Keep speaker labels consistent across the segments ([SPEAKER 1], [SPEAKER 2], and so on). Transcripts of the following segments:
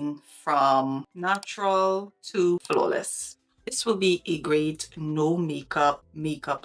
[SPEAKER 1] going from natural to flawless. This will be a great no makeup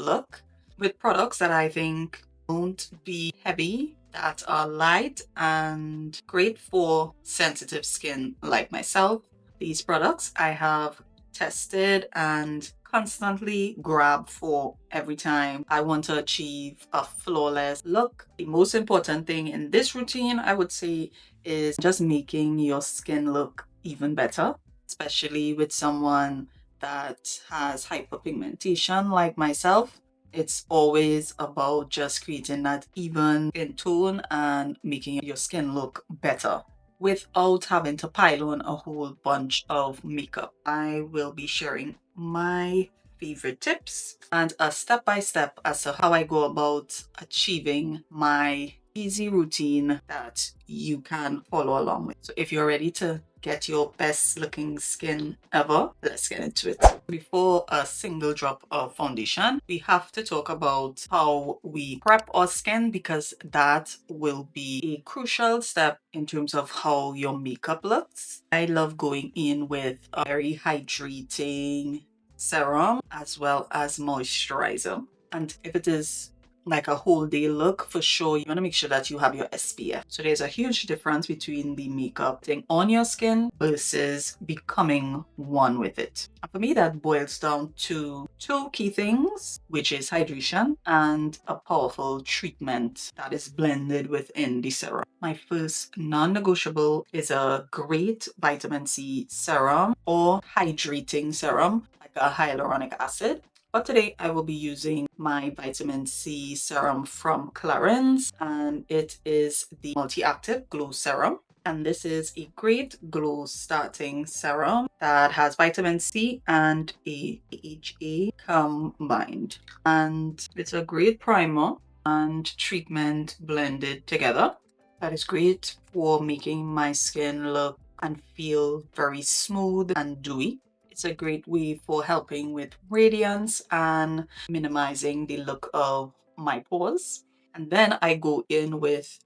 [SPEAKER 1] look with products that I think won't be heavy, that are light and great for sensitive skin like myself. These products I have tested and constantly grab for every time I want to achieve a flawless look. The most important thing in this routine, I would say, is just making your skin look even better, especially with someone that has hyperpigmentation like myself. It's always about just creating that even skin tone and making your skin look better without having to pile on a whole bunch of makeup. I will be sharing my favorite tips and a step-by-step as to how I go about achieving my easy routine that you can follow along with. So if you're ready to get your best looking skin ever, let's get into it. Before a single drop of foundation, we have to talk about how we prep our skin, because that will be a crucial step in terms of how your makeup looks. I love going in with a very hydrating serum as well as moisturizer. And if it is like a whole day look, for sure you want to make sure that you have your SPF. So there's a huge difference between the makeup thing on your skin versus becoming one with it. And for me, that boils down to two key things, which is hydration and a powerful treatment that is blended within the serum. My first non-negotiable is a great vitamin C serum or hydrating serum like a hyaluronic acid. But today I will be using my vitamin C serum from Clarins, and it is the multi-active glow serum. And this is a great glow starting serum that has vitamin C and AHA combined. And it's a great primer and treatment blended together. That is great for making my skin look and feel very smooth and dewy. It's a great way for helping with radiance and minimizing the look of my pores. And then I go in with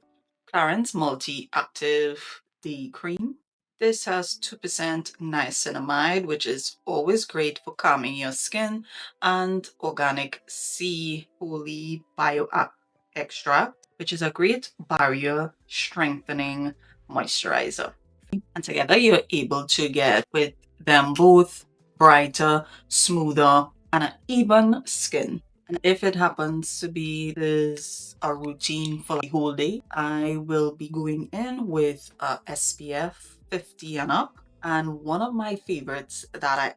[SPEAKER 1] Clarins Multi-Active Day Cream. This has 2% niacinamide, which is always great for calming your skin, and organic sea holy bio extract, which is a great barrier strengthening moisturizer. And together you're able to get with them both brighter, smoother, and an even skin. And if it happens to be this a routine for the whole day, I will be going in with a SPF 50 and up. And one of my favorites that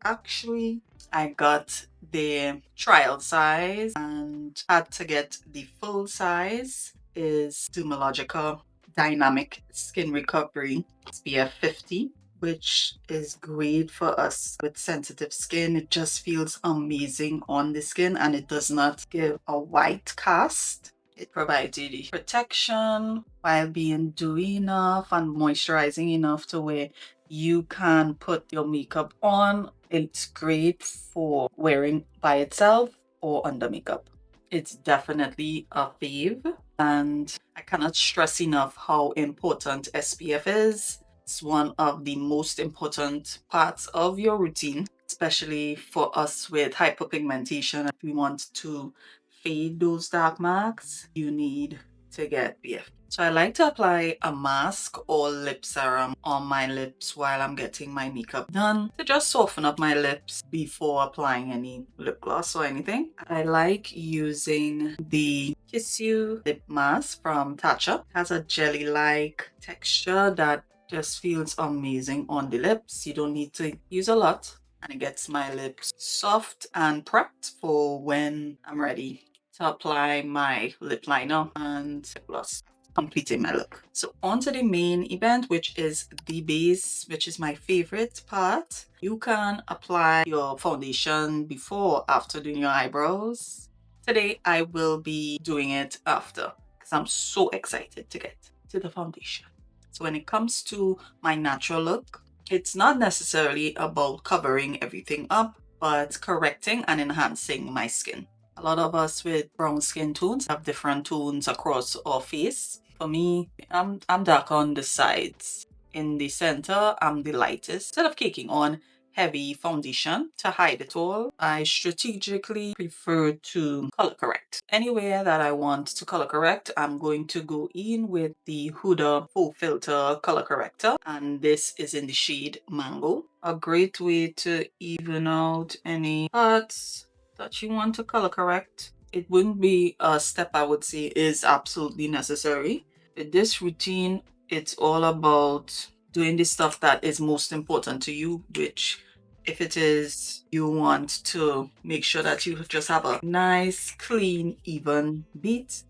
[SPEAKER 1] I got the trial size and had to get the full size is Dermalogica Dynamic Skin Recovery SPF 50, which is great for us with sensitive skin. It just feels amazing on the skin and it does not give a white cast. It provides you the protection while being dewy enough and moisturizing enough to where you can put your makeup on. It's great for wearing by itself or under makeup. It's definitely a fave, and I cannot stress enough how important SPF is. It's one of the most important parts of your routine, especially for us with hyperpigmentation. If we want to fade those dark marks, you need to get SPF. So I like to apply a mask or lip serum on my lips while I'm getting my makeup done to just soften up my lips before applying any lip gloss or anything. I like using the Kiss You lip mask from Tatcha. It has a jelly-like texture that just feels amazing on the lips. You don't need to use a lot, and it gets my lips soft and prepped for when I'm ready to apply my lip liner and lip gloss, completing my look. So on to the main event, which is the base, which is my favorite part. You can apply your foundation before or after doing your eyebrows. Today I will be doing it after because I'm so excited to get to the foundation. So when it comes to my natural look, it's not necessarily about covering everything up, but correcting and enhancing my skin. A lot of us with brown skin tones have different tones across our face. For me, I'm dark on the sides. in the center, I'm the lightest. Instead of caking on heavy foundation to hide it all, I strategically prefer to color correct. Anywhere that I want to color correct, I'm going to go in with the Huda Full Filter Color Corrector, and this is in the shade Mango. A great way to even out any parts that you want to color correct. It wouldn't be a step I would say is absolutely necessary. With this routine, it's all about doing the stuff that is most important to you, which if it is you want to make sure that you just have a nice, clean, even beat,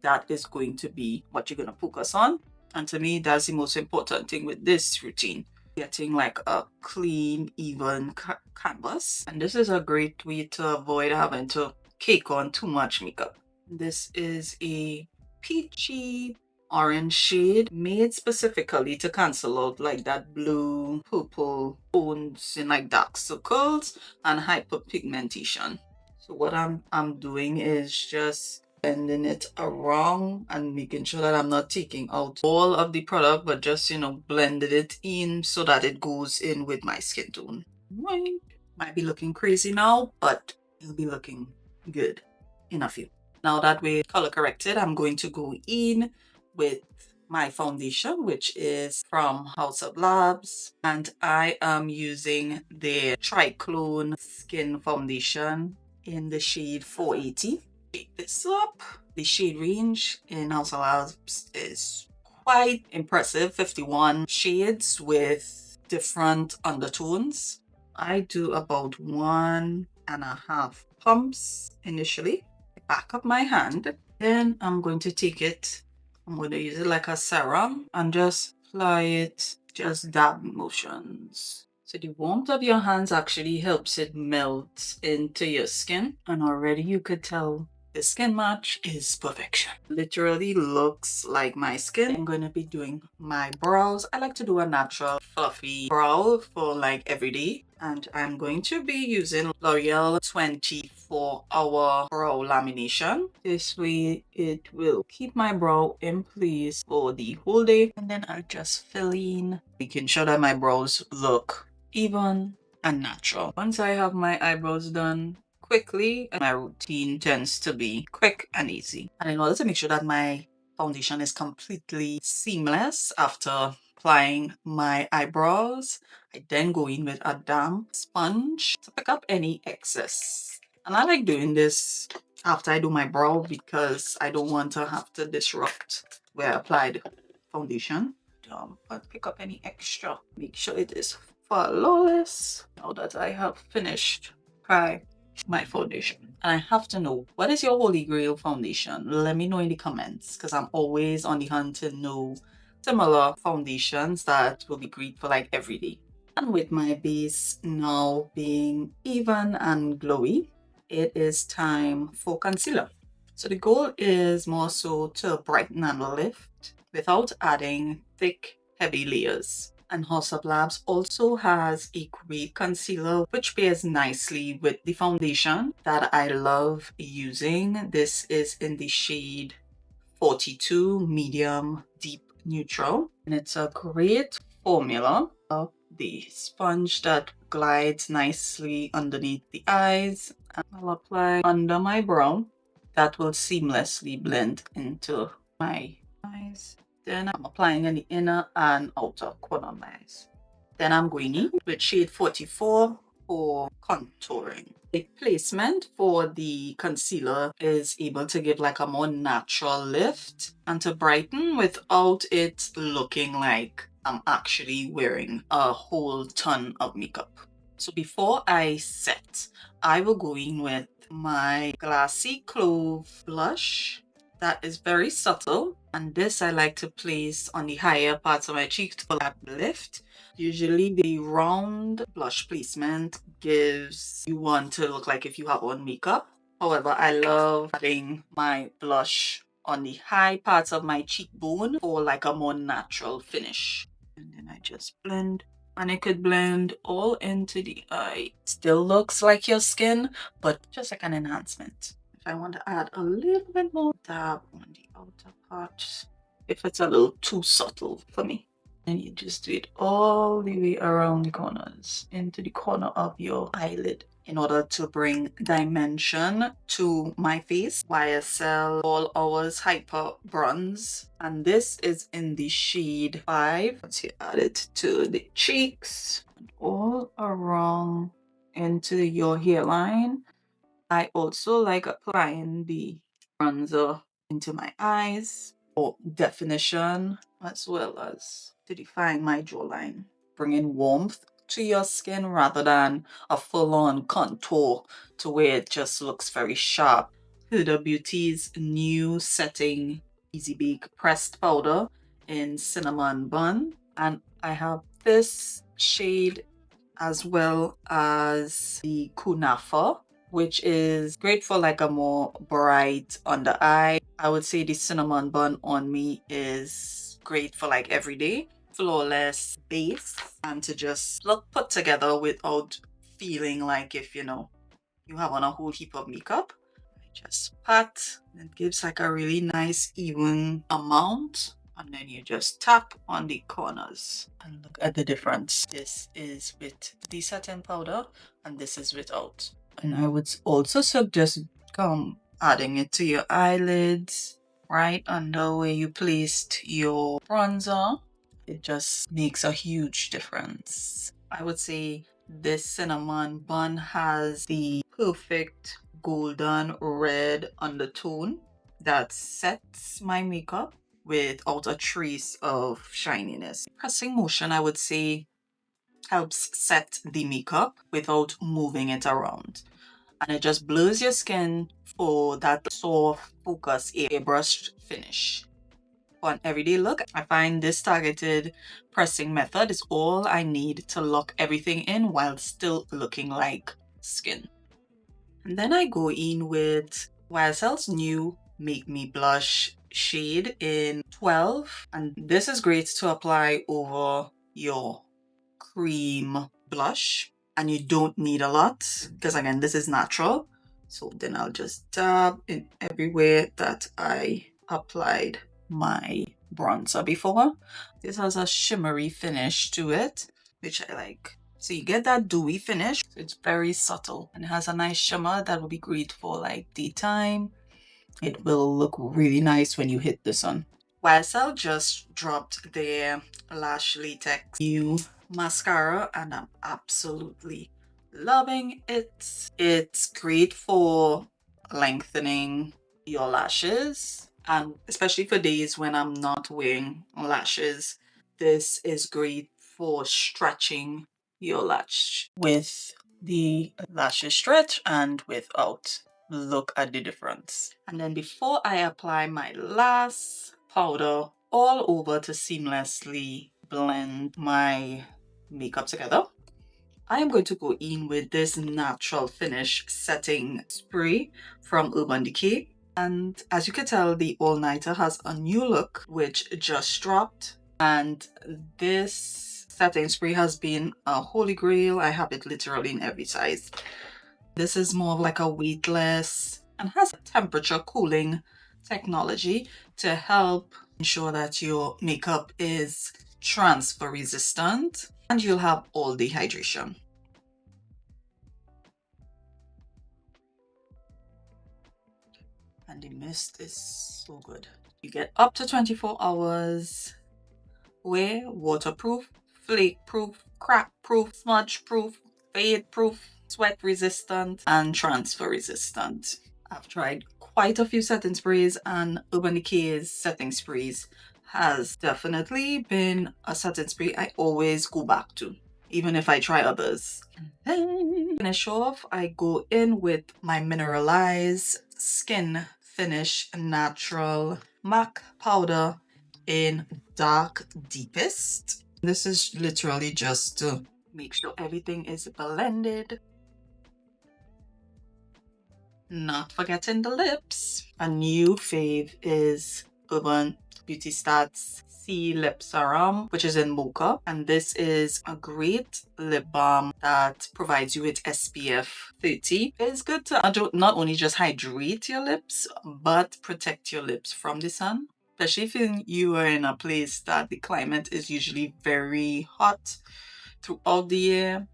[SPEAKER 1] that is going to be what you're going to focus on. And to me, that's the most important thing with this routine, getting like a clean, even canvas. And this is a great way to avoid having to cake on too much makeup. This is a peachy orange shade made specifically to cancel out like that blue, purple tones in like dark circles and hyperpigmentation. So what I'm doing is just blending it around and making sure that I'm not taking out all of the product, but just, you know, blended it in so that it goes in with my skin tone. Right. Might be looking crazy now, but it'll be looking good in a few. Now that we're color corrected, I'm going to go in with my foundation, which is from Haus Labs, and I am using the Triclone Skin Foundation in the shade 480. Shake this up. The shade range in Haus Labs is quite impressive, 51 shades with different undertones. I do about 1.5 pumps initially, the back of my hand. Then I'm going to take it, I'm going to use it like a serum and just apply it, just dab motions. So the warmth of your hands actually helps it melt into your skin, and already you could tell the skin match is perfection. Literally looks like my skin. I'm going to be doing my brows. I like to do a natural fluffy brow for like every day. And I'm going to be using L'Oreal 24-hour brow lamination. This way it will keep my brow in place for the whole day. And then I'll just fill in, making sure that my brows look even and natural. Once I have my eyebrows done quickly, my routine tends to be quick and easy. And in order to make sure that my foundation is completely seamless after applying my eyebrows, I then go in with a damp sponge to pick up any excess. And I like doing this after I do my brow because I don't want to have to disrupt where I applied foundation. But pick up any extra. Make sure it is flawless. Now that I have finished my foundation, and I have to know, what is your holy grail foundation? Let me know in the comments, because I'm always on the hunt to know similar foundations that will be great for like every day. And with my base now being even and glowy, it is time for concealer. So the goal is more so to brighten and lift without adding thick, heavy layers. And Haus Labs also has a great concealer which pairs nicely with the foundation that I love using. This is in the shade 42 Medium Deep Neutral, and it's a great formula of the sponge that glides nicely underneath the eyes, and I'll apply under my brow. That will seamlessly blend into my eyes. Then I'm applying in the inner and outer corner of my eyes. Then I'm going in with shade 44 for contouring. The placement for the concealer is able to give like a more natural lift and to brighten without it looking like I'm actually wearing a whole ton of makeup. So before I set, I will go in with my Glassy Clove blush. That is very subtle, and this I like to place on the higher parts of my cheeks for that lift. Usually the round blush placement gives you one to look like if you have on makeup. However, I love having my blush on the high parts of my cheekbone for like a more natural finish. And then I just blend, and it could blend all into the eye. Still looks like your skin, but just like an enhancement. If I want to add a little bit more dab on the outer parts, if it's a little too subtle for me. And you just do it all the way around the corners, into the corner of your eyelid. In order to bring dimension to my face, YSL All Hours Hyper Bronze. And this is in the shade 5. Once you add it to the cheeks, and all around into your hairline. I also like applying the bronzer into my eyes for definition as well as to define my jawline, bringing warmth to your skin rather than a full-on contour to where it just looks very sharp. Huda Beauty's new setting Easy Bake pressed powder in cinnamon bun, and I have this shade as well as the kunafa, which is great for like a more bright under eye. I would say the cinnamon bun on me is great for like everyday flawless base and to just look put together without feeling like if you have on a whole heap of makeup. I just pat, and it gives like a really nice even amount, and then you just tap on the corners and look at the difference. This is with the setting powder and this is without. And I would also suggest adding it to your eyelids right under where you placed your bronzer. It just makes a huge difference. I would say this cinnamon bun has the perfect golden red undertone that sets my makeup without a trace of shininess. Pressing motion, I would say, helps set the makeup without moving it around. And it just blurs your skin for that soft, focused, airbrushed finish. For an everyday look, I find this targeted pressing method is all I need to lock everything in while still looking like skin. And then I go in with YSL's new Make Me Blush shade in 12. And this is great to apply over your cream blush. And you don't need a lot because again, this is natural. So then I'll just dab in everywhere that I applied my bronzer before. This has a shimmery finish to it, which I like. So you get that dewy finish. It's very subtle and it has a nice shimmer that will be great for like daytime. It will look really nice when you hit the sun. YSL just dropped their lash latex new mascara and I'm absolutely loving it. It's great for lengthening your lashes, and especially for days when I'm not wearing lashes, this is great for stretching your lash with the lashes stretch and without. Look at the difference. And then before I apply my last powder all over to seamlessly blend my makeup together, I am going to go in with this natural finish setting spray from Urban Decay. And as you can tell, the All Nighter has a new look which just dropped. And this setting spray has been a holy grail. I have it literally in every size. This is more of like a weightless and has temperature cooling technology to help ensure that your makeup is transfer resistant and you'll have all the hydration. And the mist is so good. You get up to 24 hours. Wear waterproof, flake proof, crack proof, smudge proof, fade proof, sweat resistant, and transfer resistant. I've tried quite a few setting sprays, and Urban Decay's setting sprays has definitely been a setting spray I always go back to, even if I try others. And then to finish off, I go in with my Mineralize Skinfinish Natural MAC powder in Dark Deepest. This is literally just to make sure everything is blended. Not forgetting the lips. A new fave is Urban BeautyStat C Lip Serum, which is in Mocha. And this is a great lip balm that provides you with SPF 30. It's good to not only just hydrate your lips, but protect your lips from the sun. especially if you are in a place that the climate is usually very hot throughout the year.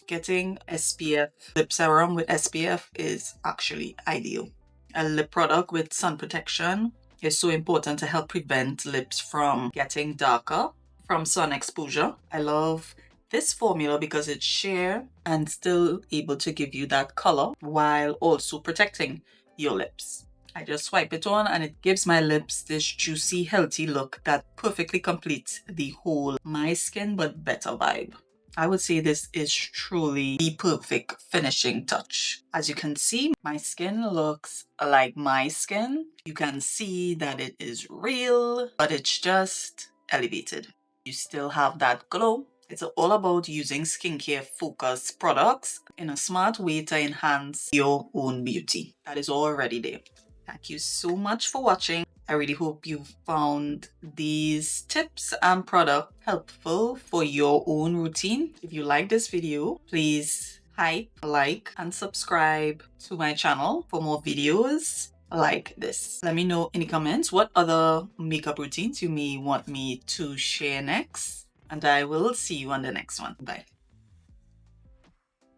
[SPEAKER 1] Getting SPF lip serum with SPF is actually ideal. A lip product with sun protection is so important to help prevent lips from getting darker from sun exposure. I love this formula because it's sheer and still able to give you that color while also protecting your lips. I just swipe it on and it gives my lips this juicy, healthy look that perfectly completes the whole my skin but better vibe. I would say this is truly the perfect finishing touch. As you can see, my skin looks like my skin. You can see that it is real, but it's just elevated. You still have that glow. It's all about using skincare focused products in a smart way to enhance your own beauty. That is already there. Thank you so much for watching. I really hope you found these tips and products helpful for your own routine. If you like this video, please hype, like, and subscribe to my channel for more videos like this. Let me know in the comments what other makeup routines you may want me to share next, and I will see you on the next one. Bye.